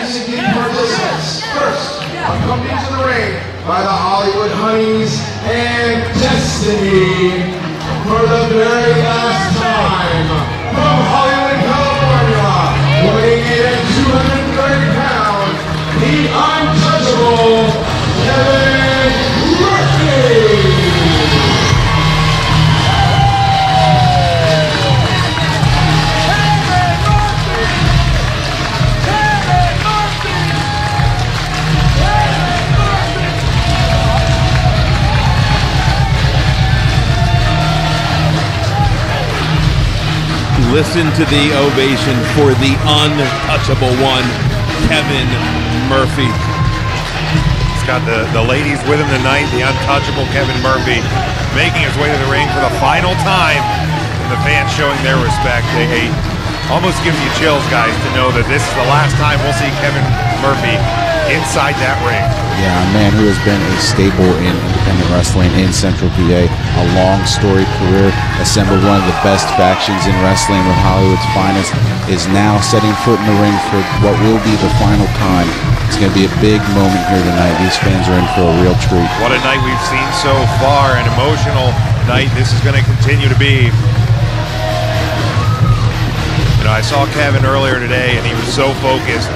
majestically participants. First, accompanied to the ring by the Hollywood Honeys and Destiny. For the very last time, from Hollywood, California, weighing in at 230 pounds, the untouchable Kevin Murphy. Listen to the ovation for the untouchable one, Kevin Murphy. He's got the ladies with him tonight, the untouchable Kevin Murphy, making his way to the ring for the final time. And the fans showing their respect. They almost gives you chills, guys, to know that this is the last time we'll see Kevin Murphy inside that ring. Yeah, a man who has been a staple in independent wrestling in Central PA, a long storied career, assembled one of the best factions in wrestling with Hollywood's finest, is now setting foot in the ring for what will be the final time. It's going to be a big moment here tonight. These fans are in for a real treat. What a night we've seen so far, an emotional night. This is going to continue to be. You know, I saw Kevin earlier today, and he was so focused,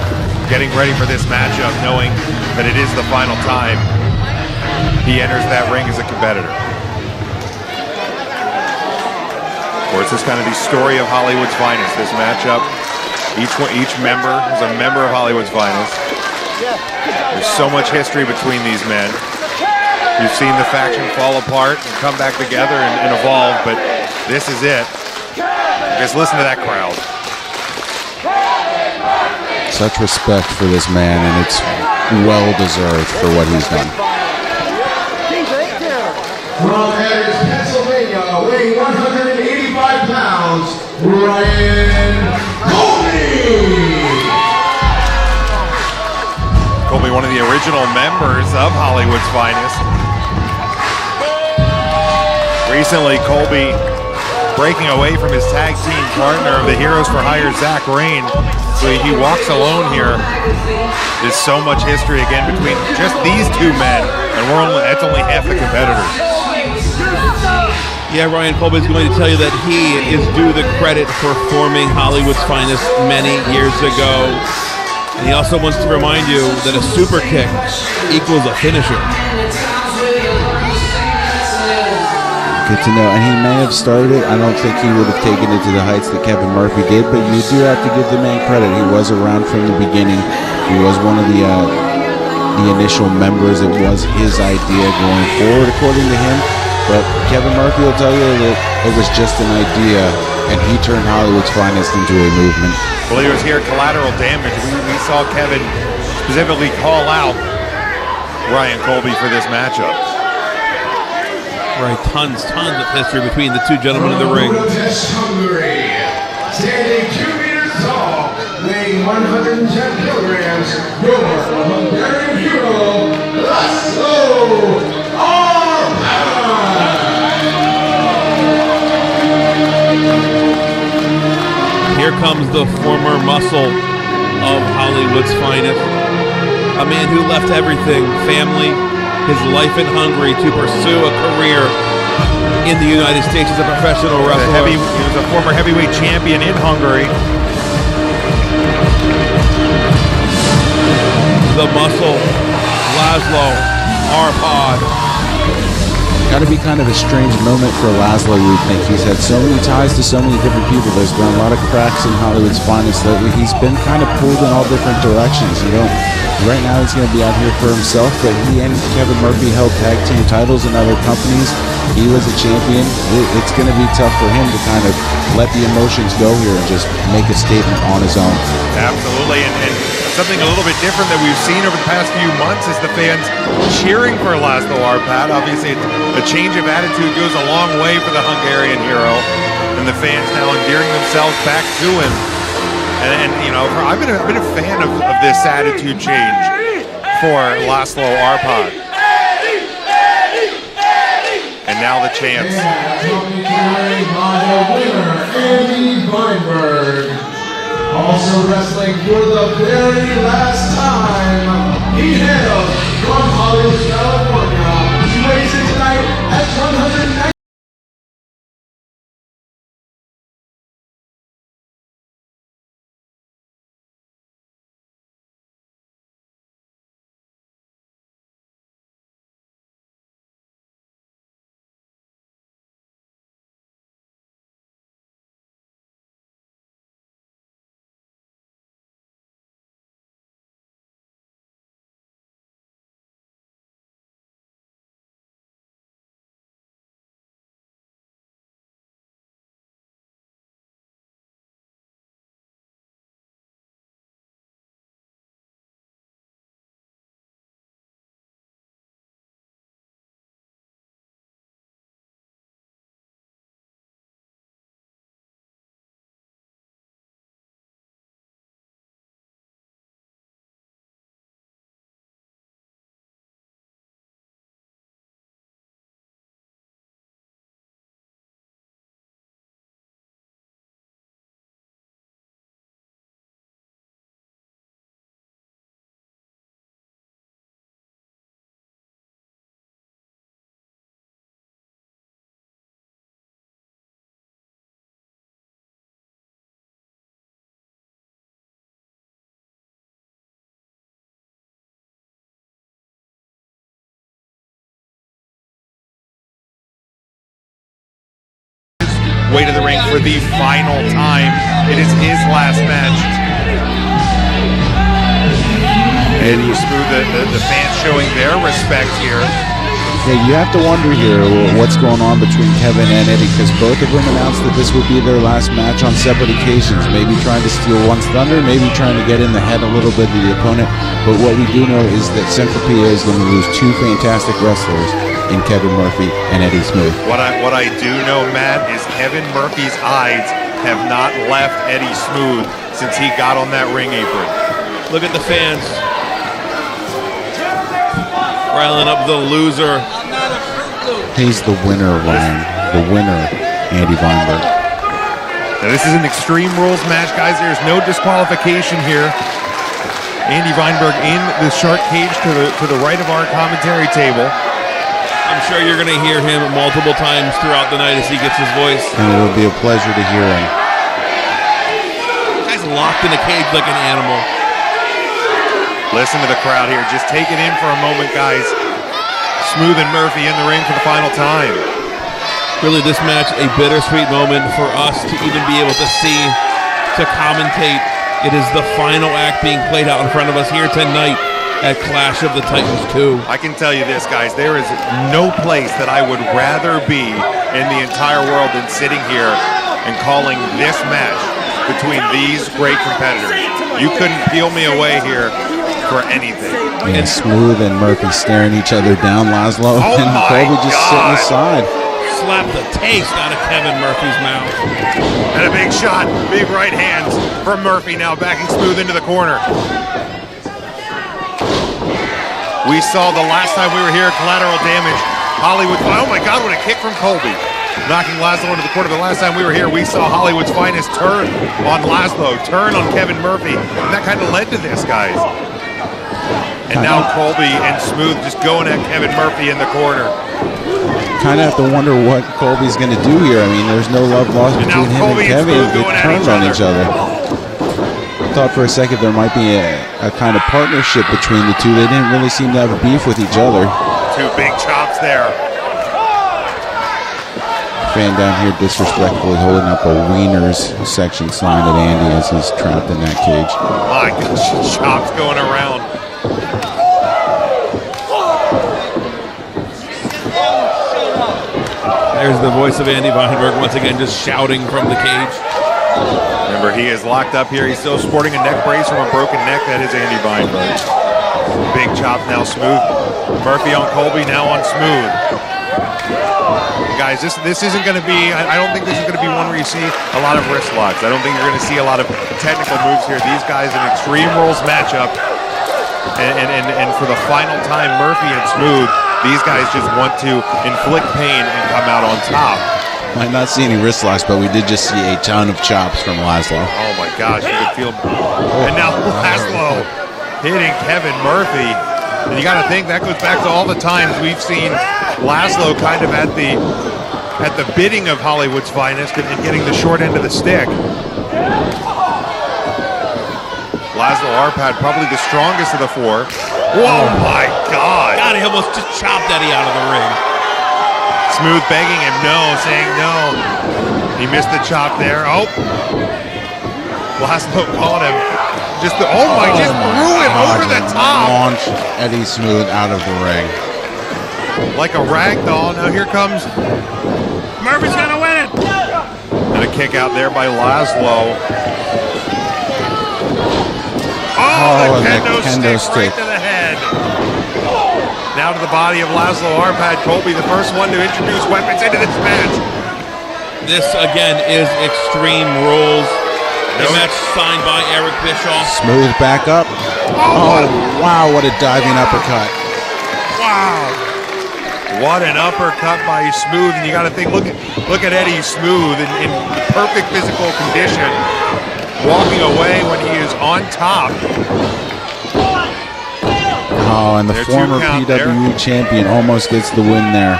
getting ready for this matchup, knowing that it is the final time he enters that ring as a competitor. Of course, it's kind of the story of Hollywood's finest, this matchup. Each member is a member of Hollywood's finest. There's so much history between these men. You've seen the faction fall apart and come back together and evolve, but this is it. Just listen to that crowd. Such respect for this man, and it's well-deserved for what he's done. From Harrisburg, Pennsylvania, weighing 185 pounds, Colby, one of the original members of Hollywood's finest. Recently, Colby breaking away from his tag team partner of the Heroes for Hire, Zach Rain. So he walks alone here. There's so much history again between just these two men, and that's only half the competitors. Yeah, Ryan, Colby is going to tell you that he is due the credit for forming Hollywood's finest many years ago. And he also wants to remind you that a super kick equals a finisher. Good to know, and he may have started it. I don't think he would have taken it to the heights that Kevin Murphy did, but you do have to give the man credit. He was around from the beginning. He was one of the initial members. It was his idea going forward, according to him. But Kevin Murphy will tell you that it was just an idea, and he turned Hollywood's finest into a movement. Well, he was here, collateral damage. We saw Kevin specifically call out Ryan Colby for this matchup. Right, tons of history between the two gentlemen in the ring. Hungary, standing 2 meters tall, weighing 110 kilograms, your Hungarian hero, Laszlo, Arpad. Here comes the former muscle of Hollywood's finest. A man who left everything, family, his life in Hungary to pursue a career in the United States as a professional wrestler. He was a former heavyweight champion in Hungary. The muscle, Laszlo, Arpad. Got to be kind of a strange moment for Laszlo, you would think. He's had so many ties to so many different people. There's been a lot of cracks in Hollywood's finest lately. He's been kind of pulled in all different directions. Right now he's going to be out here for himself, but he and Kevin Murphy held tag team titles in other companies. He was a champion. It's going to be tough for him to kind of let the emotions go here and just make a statement on his own. Absolutely, and something a little bit different that we've seen over the past few months is the fans cheering for Laszlo Arpad. Obviously, a change of attitude goes a long way for the Hungarian hero, and the fans now endearing themselves back to him. And I've been a fan of this attitude change for Laszlo Arpad. And now the chance. Also wrestling for the very last time, he hails from Hollywood, California. He weighs in tonight at 190. Way to the ring for the final time. It is his last match. And you smooth the fans showing their respect here. Yeah, you have to wonder here what's going on between Kevin and Eddie, because both of them announced that this would be their last match on separate occasions. Maybe trying to steal one's thunder, maybe trying to get in the head a little bit of the opponent. But what we do know is that Central PA is going to lose two fantastic wrestlers in Kevin Murphy and Eddie Smooth. What I do know, Matt, is Kevin Murphy's eyes have not left Eddie Smooth since he got on that ring apron. Look at the fans riling up the loser. He's the winner, Ryan. The winner, Andy Weinberg. Now this is an Extreme Rules match, guys. There's no disqualification here. Andy Weinberg in the shark cage to the right of our commentary table. I'm sure you're going to hear him multiple times throughout the night as he gets his voice. And it'll be a pleasure to hear him. The guy's locked in a cage like an animal. Listen to the crowd here. Just take it in for a moment, guys. Smooth and Murphy in the ring for the final time. Really, this match, a bittersweet moment for us to even be able to see, to commentate. It is the final act being played out in front of us here tonight at Clash of the Titans 2. I can tell you this, guys. There is no place that I would rather be in the entire world than sitting here and calling this match between these great competitors. You couldn't peel me away here for anything. And Smooth and Murphy staring each other down, Laszlo, and Colby just sitting aside. Slap the taste out of Kevin Murphy's mouth. And a big shot, big right hands from Murphy now backing Smooth into the corner. We saw the last time we were here, Collateral Damage. Hollywood, oh my God, what a kick from Colby. Knocking Laszlo into the corner. The last time we were here, we saw Hollywood's finest turn on Laszlo, turn on Kevin Murphy. And that kind of led to this, guys. And now Colby and Smooth just going at Kevin Murphy in the corner. Kind of have to wonder what Colby's going to do here. I mean, there's no love lost between him and Kevin. They turned on each other. I thought for a second there might be a kind of partnership between the two. They didn't really seem to have beef with each other. Two big chops there. Fan down here disrespectfully holding up a Wieners section sign at Andy as he's trapped in that cage. My gosh, chops going around. There's the voice of Andy Weinberg once again just shouting from the cage. Remember, he is locked up here. He's still sporting a neck brace from a broken neck. That is Andy Weinberg. Big chop now, Smooth. Murphy on Colby, now on Smooth. Guys, this isn't going to be, I don't think this is going to be one where you see a lot of wrist locks. I don't think you're going to see a lot of technical moves here. These guys, an Extreme Rules matchup. And for the final time, Murphy and Smooth, these guys just want to inflict pain and come out on top. Might not see any wrist locks, but we did just see a ton of chops from Laszlo. Oh my gosh, you could feel. And now Laszlo hitting Kevin Murphy. And you got to think that goes back to all the times we've seen Laszlo kind of at the bidding of Hollywood's finest and getting the short end of the stick. Laszlo Arpad, probably the strongest of the four. Whoa, my God. God, he almost just chopped Eddie out of the ring. Smooth begging him no, saying no. He missed the chop there. Oh. Laszlo caught him. Just threw him over the top. Launched Eddie Smooth out of the ring. Like a rag doll. Now here comes Murphy's gonna win it. and a kick out there by Laszlo. Oh, the and kendo stick right to the head. Now to the body of Laszlo Arpad. Colby, the first one to introduce weapons into this match. This, again, is Extreme Rules. The match signed by Eric Bischoff. Smooth back up. Oh, wow, what a diving uppercut. Wow. What an uppercut by Smooth. And you got to think, look at Eddie Smooth in perfect physical condition, walking away when he is on top. Oh, and the former PWE champion almost gets the win there.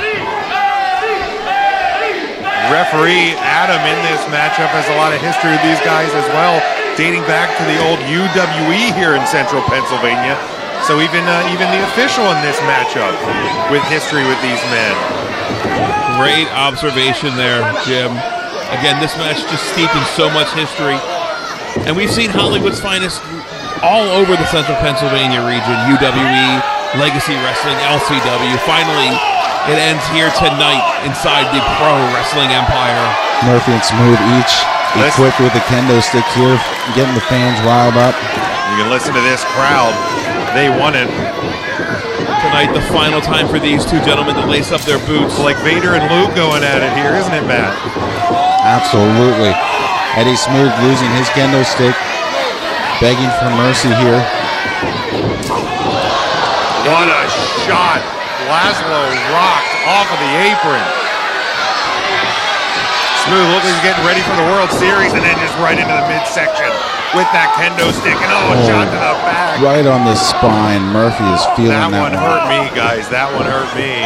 Referee Adam in this matchup has a lot of history with these guys as well, dating back to the old UWE here in central Pennsylvania. So even the official in this matchup with history with these men. Great observation there, Jim. Again, this match just steeped in so much history. And we've seen Hollywood's finest all over the central Pennsylvania region. UWE, Legacy Wrestling, LCW. Finally, it ends here tonight inside the pro wrestling empire. Murphy and Smooth each equipped with a kendo stick here, getting the fans riled up. You can listen to this crowd. They won it. Tonight, the final time for these two gentlemen to lace up their boots. Like Vader and Luke going at it here, isn't it, Matt? Absolutely. Eddie Smooth losing his kendo stick, begging for mercy here. What a shot. Laszlo rocked off of the apron. Smooth looks like he's getting ready for the World Series and then just right into the midsection with that kendo stick and shot to the back. Right on the spine. Murphy is feeling that one. That one hurt me, guys. That one hurt me.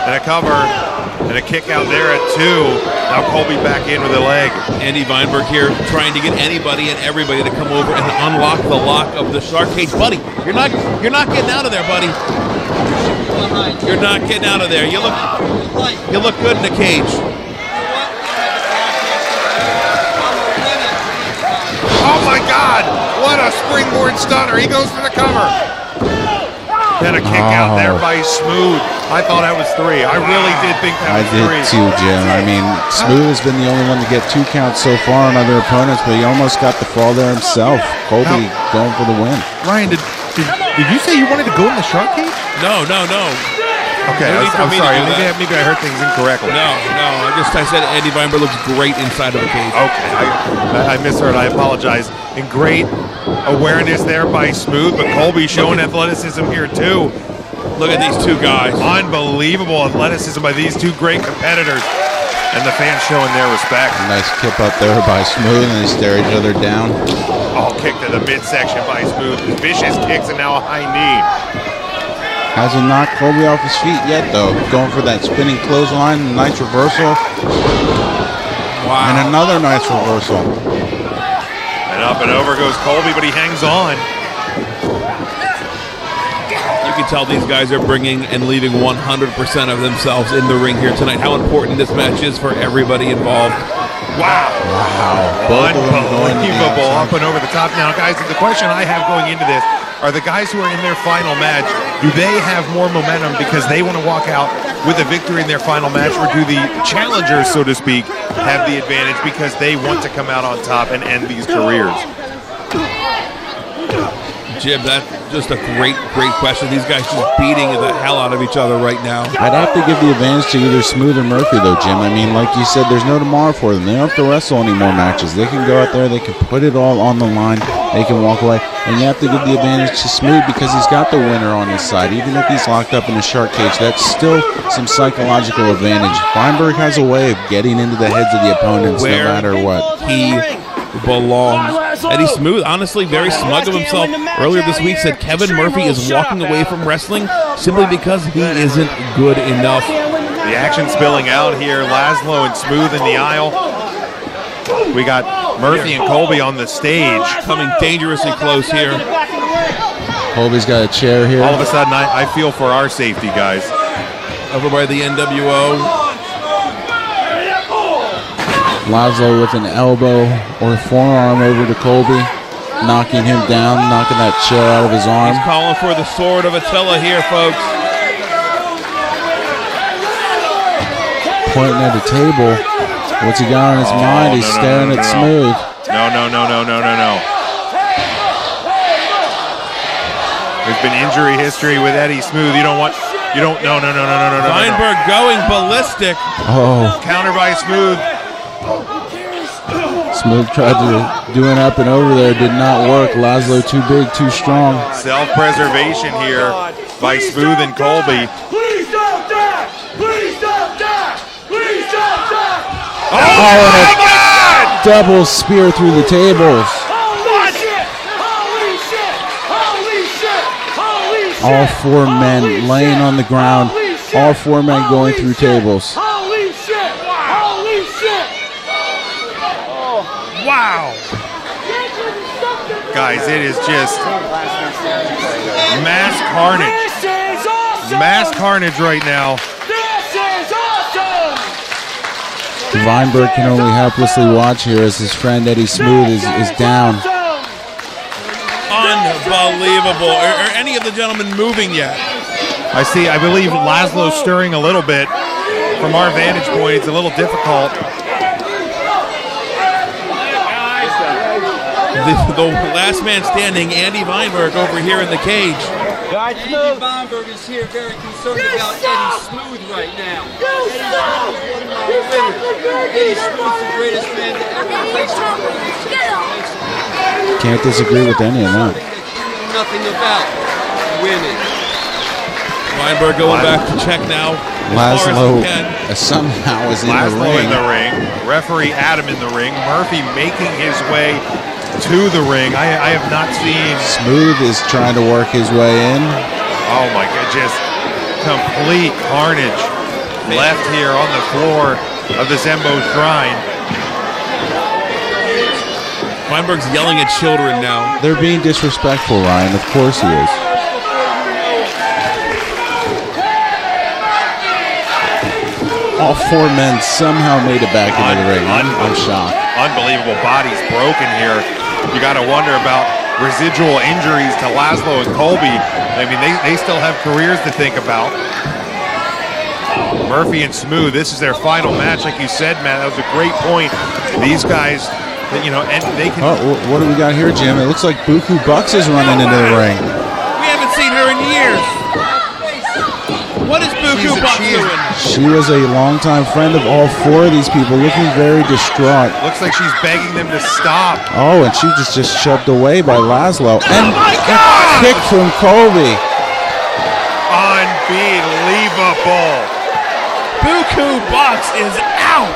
And a cover and a kick out there at 2. Now Colby back in with a leg. Andy Weinberg here trying to get anybody and everybody to come over and unlock the lock of the shark cage. Buddy, you're not getting out of there, buddy. You're not getting out of there. You look good in the cage. Oh my God! What a springboard stunner! He goes for the cover. Then a kick out there by Smooth. I thought that was 3. I really did think that was 3. I did too, Jim. I mean, Smooth has been the only one to get 2 counts so far on other opponents, but he almost got the fall there himself. Colby going for the win. Ryan, did you say you wanted to go in the shark cage? No. Okay, I'm sorry. Maybe I heard things incorrectly. No. I said Andy Weinberg looks great inside of a cage. Okay, I misheard. I apologize. And great awareness there by Smooth, but Colby showing athleticism here too. Look at these two guys. Unbelievable athleticism by these two great competitors. And the fans showing their respect. A nice kip up there by Smooth, and they stare each other down. Oh, kick to the midsection by Smooth. Vicious kicks and now a high knee. Hasn't knocked Colby off his feet yet, though. Going for that spinning clothesline, nice reversal. Wow. And another nice reversal. And up and over goes Colby, but he hangs on. You can tell these guys are bringing and leaving 100% of themselves in the ring here tonight. How important this match is for everybody involved. Wow. Unbelievable. Up and over the top. Now, guys, the question I have going into this, are the guys who are in their final match, do they have more momentum because they want to walk out with a victory in their final match, or do the challengers, so to speak, have the advantage because they want to come out on top and end these careers? Jim, that's just a great question. These guys just beating the hell out of each other right now. I'd have to give the advantage to either Smooth or Murphy, though, Jim. I mean, like you said, there's no tomorrow for them. They don't have to wrestle any more matches. They can go out there, they can put it all on the line, they can walk away. And you have to give the advantage to Smooth because he's got the winner on his side. Even if he's locked up in a shark cage, that's still some psychological advantage. Feinberg has a way of getting into the heads of the opponents no matter what. He belongs. Eddie Smooth, honestly, very smug of himself. Earlier this week said Kevin Murphy is walking away from wrestling simply because he isn't good enough. The action spilling out here. Laszlo and Smooth in the aisle. We got Murphy and Colby on the stage. Coming dangerously close here. Colby's got a chair here. All of a sudden, I feel for our safety, guys. Over by the NWO. Laszlo with an elbow or forearm over to Colby, knocking him down, knocking that chair out of his arm. He's calling for the sword of Attila here, folks. Pointing at the table. What's he got on his mind? He's staring at Smooth. No. There's been injury history with Eddie Smooth. No. Feinberg going ballistic. Oh. Counter by Smooth. Smooth tried to do an up and over there. Did not work. Laszlo too big, too strong. Self-preservation here by Smooth and Colby. Please don't die! Please don't die! Please don't die! Oh my God! Double spear through the tables. Holy shit! Holy shit! Holy shit! Holy shit! All four men laying on the ground. All four men going through tables. Holy shit! Holy shit! Wow! Guys, it is just mass carnage. This is awesome! Mass carnage right now. This is awesome! Feinberg can only helplessly watch here as his friend Eddie Smooth is down. Unbelievable. Are any of the gentlemen moving yet? I believe Laszlo's stirring a little bit. From our vantage point, it's a little difficult. The last man standing, Andy Weinberg, over here in the cage. Andy Weinberg is here very concerned about Eddie Smooth right now. Eddie Smooth's the greatest man to ever face the Can't disagree with any of that. Nothing about women. Weinberg going back to check now. Laszlo somehow is in the Laszlo ring. in the ring. Referee Adam in the ring. Murphy making his way to the ring. I have not seen. Smooth is trying to work his way in. Oh my God, just complete carnage left here on the floor of the Zembo Shrine. Weinberg's yelling at children now. They're being disrespectful, Ryan. Of course he is. All four men somehow made it back into the ring. I'm shocked. Unbelievable bodies broken here. You got to wonder about residual injuries to Laszlo and Colby. I mean, they still have careers to think about. Murphy and Smooth, this is their final match. Like you said, Matt, that was a great point. These guys, and they can... Oh, what do we got here, Jim? It looks like Buku Bucks is running into the ring. We haven't seen her in years. What is Buku Bucks doing? She was a longtime friend of all four of these people, looking very distraught. Looks like she's begging them to stop. Oh, and she just shoved away by Laszlo. And a kick from Colby. Unbelievable. Buku Bucks is out.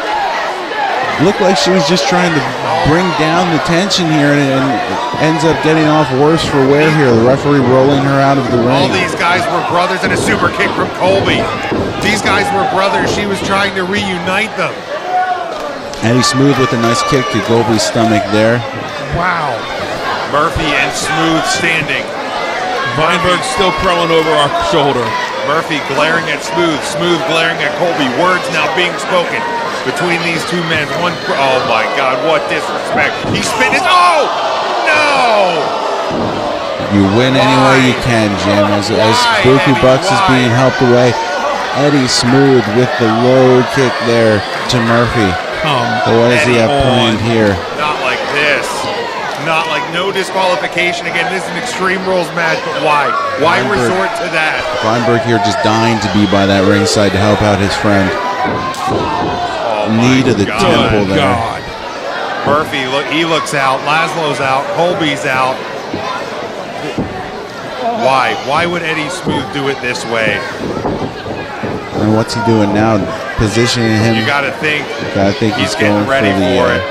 Looked like she was just trying to bring down the tension here and ends up getting off worse for wear here. The referee rolling her out of the ring. All these guys were brothers, and a super kick from Colby. These guys were brothers. She was trying to reunite them. Eddie Smooth with a nice kick to Colby's stomach there. Wow. Murphy and Smooth standing. Weinberg still crawling over our shoulder. Murphy glaring at Smooth. Smooth glaring at Colby. Words now being spoken between these two men. Oh my God, what disrespect. He spit his, oh, no! You win any way you can, Jim. As Buku Bucks is being helped away, Eddie Smooth with the low kick there to Murphy. What does he have planned here? Not like this. not like no disqualification. Again, this is an Extreme Rules match, but why? Why resort to that? Weinberg here just dying to be by that ringside to help out his friend. Knee to the temple there. God. Murphy, look, he looks out. Laszlo's out. Colby's out. Why? Why would Eddie Smooth do it this way? And what's he doing now? Positioning him. You got to think. He's getting going ready for it.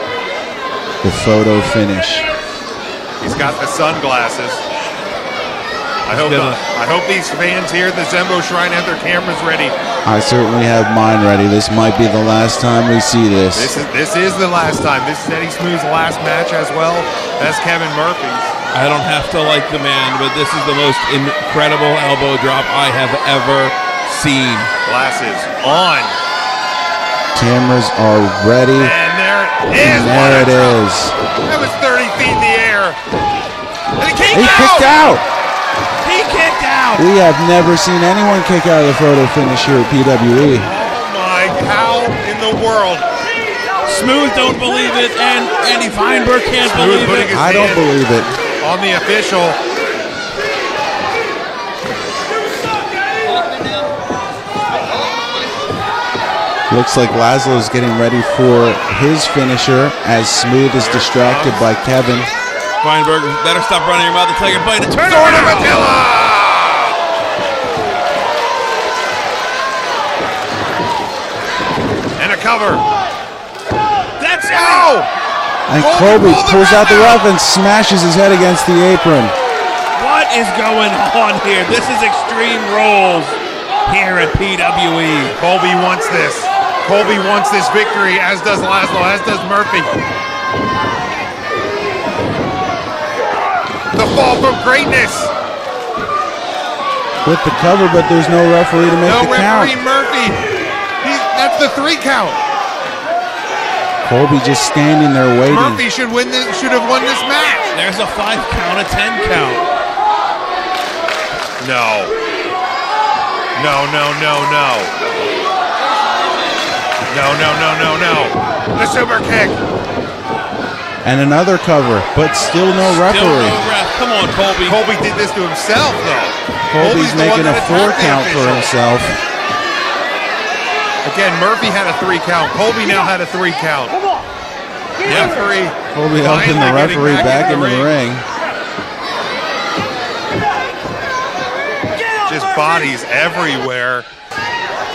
The photo finish. He's got the sunglasses. I hope these fans here at the Zembo Shrine have their cameras ready. I certainly have mine ready. This might be the last time we see this. This is the last time. This is Eddie Smooth's last match as well as Kevin Murphy's. I don't have to like the man, but this is the most incredible elbow drop I have ever seen. Glasses on. Cameras are ready. And there it is. And there it is. That was 30 feet in the air. And he kicked out. He kicked out. We have never seen anyone kick out of the photo finish here at PWE. Oh my, how in the world? Smooth don't believe it, and Andy Weinberg can't believe it. I don't believe it. On the official. Looks like Laszlo's getting ready for his finisher as Smooth is distracted by Kevin. Weinberg, better stop running your mouth and take your bite and turn Sword of around. Attila! And a cover. That's Oh! And Colby pulls out the ref and smashes his head against the apron. What is going on here? This is Extreme Rules here at PWE. Colby wants this. Colby wants this victory, as does Laszlo, as does Murphy. The fall from greatness. With the cover, but there's no referee to make No the count. referee Murphy. That's the 3 count. Colby just standing there waiting. Murphy should have won this match. There's a 5 count, a 10 count. No. The super kick. And another cover, but still no Still referee. no ref. Come on, Colby. Colby did this to himself, though. Colby's the one making a that 4 attacked the count for official. himself. Again, Murphy had a 3 count. Colby now had a 3 count. Yeah. Referee. Colby helping the finally referee getting back into the ring. Just bodies everywhere.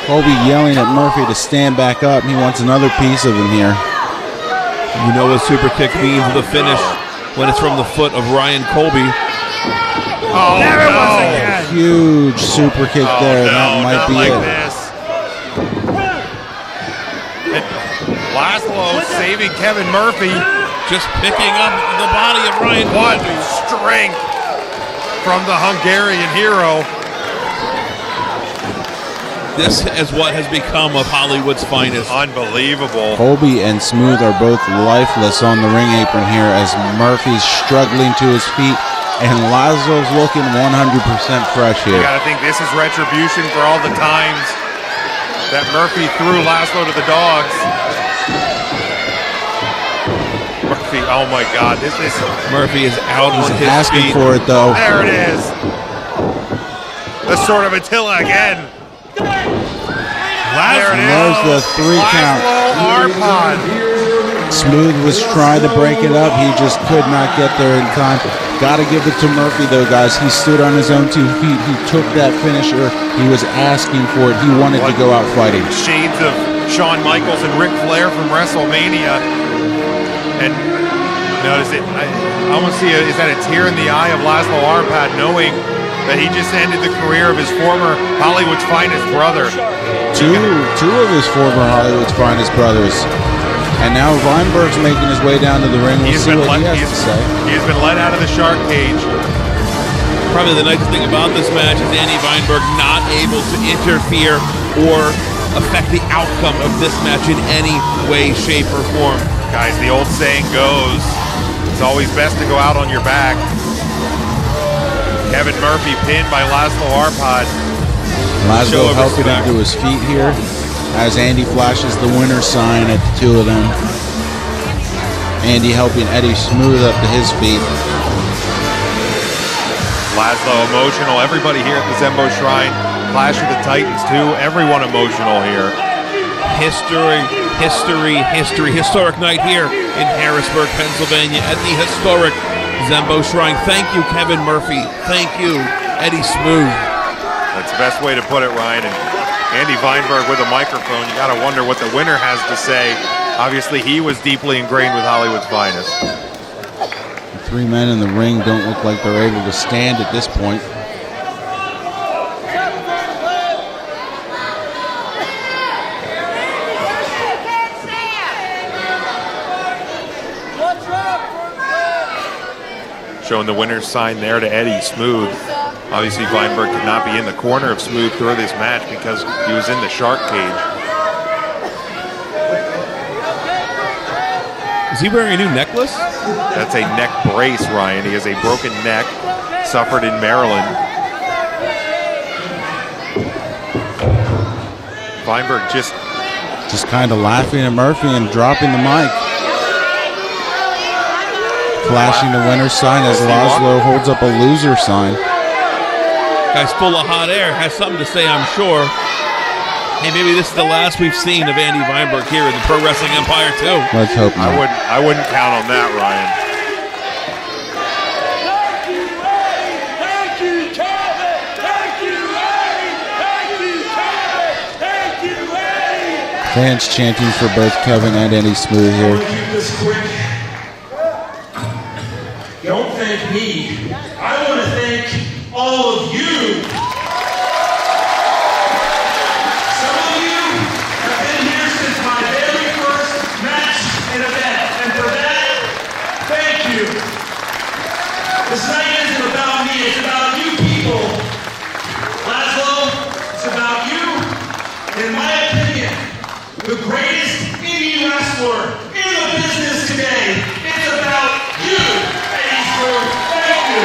Colby yelling at Murphy to stand back up. He wants another piece of him here. You know what super kick means, the finish, when it's from the foot of Ryan Colby. Oh, There it was no. again. Huge super kick Oh, there. no, That might not be like it. this. Laszlo saving Kevin Murphy. Just picking up the body of Ryan What Colby. strength from the Hungarian hero. This is what has become of Hollywood's finest. Unbelievable. Colby and Smooth are both lifeless on the ring apron here as Murphy's struggling to his feet and Laszlo's looking 100% fresh You here. gotta think this is retribution for all the times that Murphy threw Laszlo to the dogs. Murphy, oh my God, this is. Murphy is out on his Asking feet. for it though. There it is. The Sword of Attila again. There it is. There's the 3 count. Laszlo Arpad. Smooth was trying to break it up. He just could not get there in time. Gotta give it to Murphy though, guys. He stood on his own 2 feet. He took that finisher. He was asking for it. He wanted to go out fighting. Shades of Shawn Michaels and Ric Flair from WrestleMania. And notice it. I almost see is that a tear in the eye of Laszlo Arpad, knowing that he just ended the career of his former Hollywood's finest brother. Two of his former Hollywood's finest brothers. And now Weinberg's making his way down to the ring. We'll see what he has to say. He has been let out of the shark cage. Probably the nicest thing about this match is Andy Weinberg not able to interfere or affect the outcome of this match in any way, shape, or form. Guys, the old saying goes, it's always best to go out on your back. Kevin Murphy pinned by Laszlo Arpad. Laszlo Show of helping him respect. to his feet here as Andy flashes the winner sign at the 2 of them. Andy helping Eddie Smooth up to his feet. Laszlo emotional. Everybody here at the Zembo Shrine. Clash of the Titans too. Everyone emotional here. Historic night here in Harrisburg, Pennsylvania at the historic Zembo Shrine. Thank you, Kevin Murphy. Thank you, Eddie Smooth. That's the best way to put it, Ryan. And Andy Weinberg with a microphone. You got to wonder what the winner has to say. Obviously, he was deeply ingrained with Hollywood's finest. The three men in the ring don't look like they're able to stand at this point. Showing the winner's sign there to Eddie Smooth. Obviously, Weinberg could not be in the corner of Smooth through this match because he was in the shark cage. Is he wearing a new necklace? That's a neck brace, Ryan. He has a broken neck, suffered in Maryland. Weinberg just kind of laughing at Murphy and dropping the mic. Flashing the winner's sign as Laszlo holds up a loser sign. Guy's full of hot air. Has something to say, I'm sure. Hey, maybe this is the last we've seen of Andy Weinberg here in the Pro Wrestling Empire, too. Let's hope not. I wouldn't count on that, Ryan. Thank you, Kevin. Thank you, Eddie. Thank you, Kevin. Thank you, Eddie. Fans chanting for both Kevin and Eddie Smooth here. Keep this quick. Don't thank me. I want to thank all of you. Some of you have been here since my very first match and event. And for that, thank you. This night isn't about me, it's about you people. Laszlo, it's about you. In my opinion, the greatest indie wrestler in the business today. It's about you. Thank you.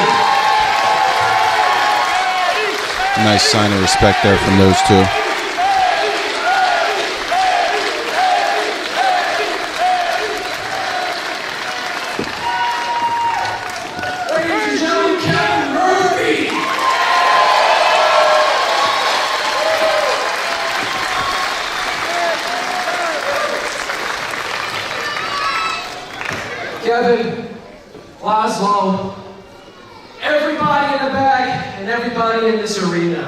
Nice sign of respect there from those two. Ladies and gentlemen, Kevin Murphy. Kevin, Laszlo, everybody in the back and everybody in this arena.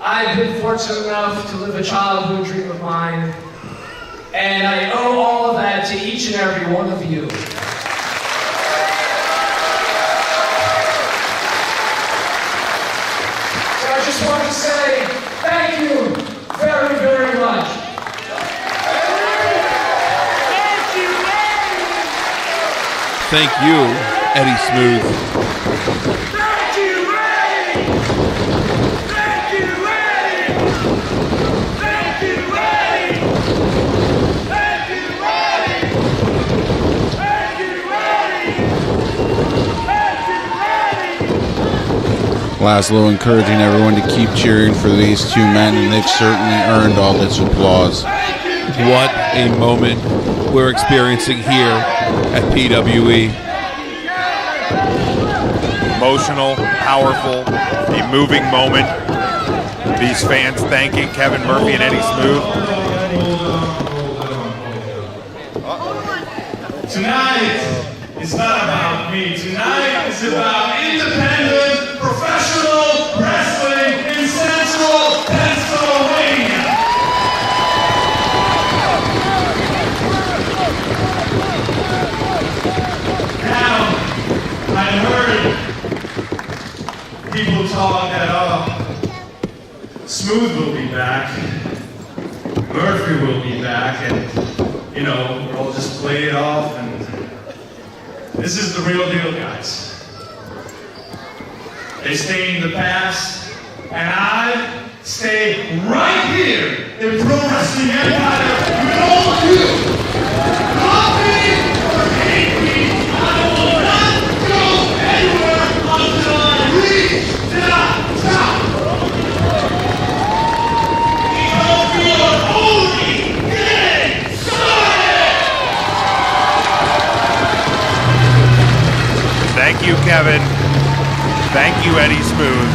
I've been fortunate enough to live a childhood dream of mine, and I owe all of that to each and every one of you. So I just want to say thank you very, very much. Thank you, Eddie Smooth. Thank you, Eddie. Thank you, Eddie. Thank you, Eddie. Thank you, Eddie. Thank you, Eddie. Thank you, Eddie. Laszlo encouraging everyone to keep cheering for these two men, and they've certainly earned all this applause. What a moment we're experiencing here at PWE. Emotional, powerful, a moving moment. These fans thanking Kevin Murphy and Eddie Smooth. Tonight is not about me. Tonight is about independent, professional wrestling in Central Pennsylvania. Now, I heard people talk that, Smooth will be back, Murphy will be back, and, you know, we'll just play it off, and this is the real deal, guys. They stay in the past, and I stay right here in Pro Wrestling Empire with all of you. Love me or hate me, I will not go anywhere until I reach the top. We are only getting started. you, Kevin. Thank you, Eddie Smooth.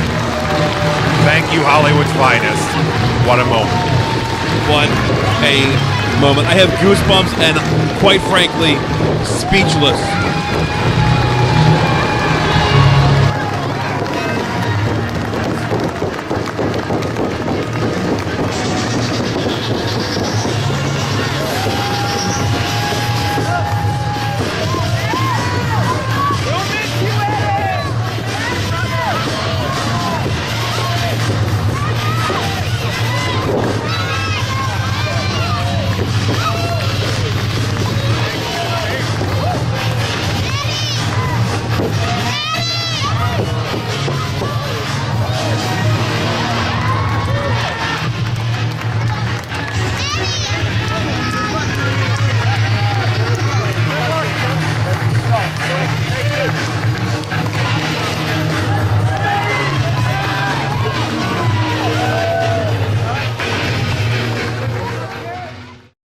Thank you, Hollywood's finest. What a moment. What a moment. I have goosebumps and, quite frankly, speechless.